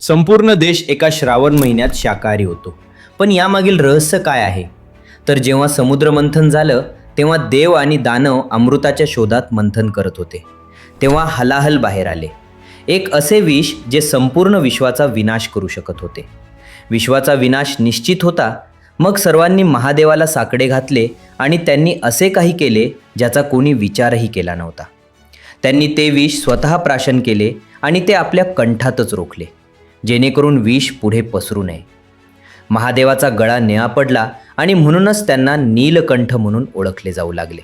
संपूर्ण देश एका श्रावण महिन्यात शाकाहारी होतो. पण यामागील रहस्य काय आहे? तर जेव्हा समुद्र मंथन झालं तेव्हा देव आणि दानव अमृताच्या शोधात मंथन करत होते. तेव्हा हलाहल बाहेर आले. एक असे विष जे संपूर्ण विश्वाचा विनाश करू शकत होते. विश्वाचा विनाश निश्चित होता. मग सर्वांनी महादेवाला साकडे घातले आणि त्यांनी असे काही केले ज्याचा कोणी विचारही केला नव्हता. त्यांनी ते विष स्वतः प्राशन केले आणि ते आपल्या कंठातच रोखले, जेणेकरून विष पुढे पसरू नये. महादेवाचा गळा निळा पडला आणि म्हणूनच त्यांना नीलकंठ म्हणून ओळखले जाऊ लागले.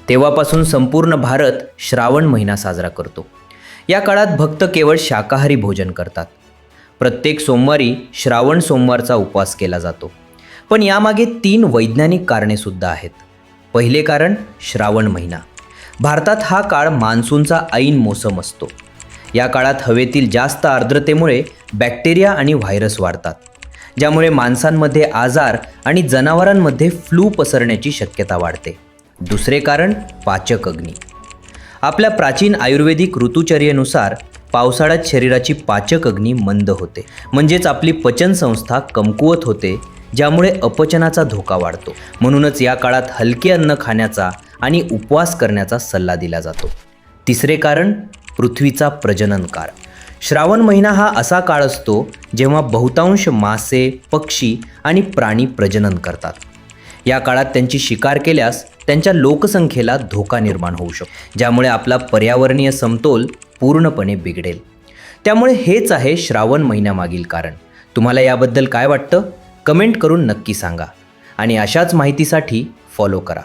तेव्हापासून संपूर्ण भारत श्रावण महिना साजरा करतो. या काळात भक्त केवळ शाकाहारी भोजन करतात. प्रत्येक सोमवारी श्रावण सोमवारचा उपवास केला जातो. पण यामागे 3 वैज्ञानिक कारणेसुद्धा आहेत. पहिले कारण, श्रावण महिना. भारतात हा काळ मान्सूनचा ऐन मोसम असतो. या काळात हवेतील जास्त आर्द्रतेमुळे बॅक्टेरिया आणि व्हायरस वाढतात, ज्यामुळे माणसांमध्ये आजार आणि जनावरांमध्ये फ्लू पसरण्याची शक्यता वाढते. दुसरे कारण, पाचक अग्नी. आपल्या प्राचीन आयुर्वेदिक ऋतुचर्येनुसार पावसाळ्यात शरीराची पाचक अग्नी मंद होते, म्हणजेच आपली पचनसंस्था कमकुवत होते, ज्यामुळे अपचनाचा धोका वाढतो. म्हणूनच या काळात हलके अन्न खाण्याचा आणि उपवास करण्याचा सल्ला दिला जातो. तिसरे कारण, पृथ्वीचा प्रजनन काळ. श्रावण महिना हा असा काळ असतो जेव्हा बहुतांश मासे, पक्षी आणि प्राणी प्रजनन करतात. या काळात त्यांची शिकार केल्यास त्यांच्या लोकसंख्येला धोका निर्माण होऊ शकतो, ज्यामुळे आपला पर्यावरणीय समतोल पूर्णपणे बिघडेल. त्यामुळे हेच आहे श्रावण महिन्यामागील कारण. तुम्हाला याबद्दल काय वाटतं? कमेंट करून नक्की सांगा आणि अशाच माहितीसाठी फॉलो करा.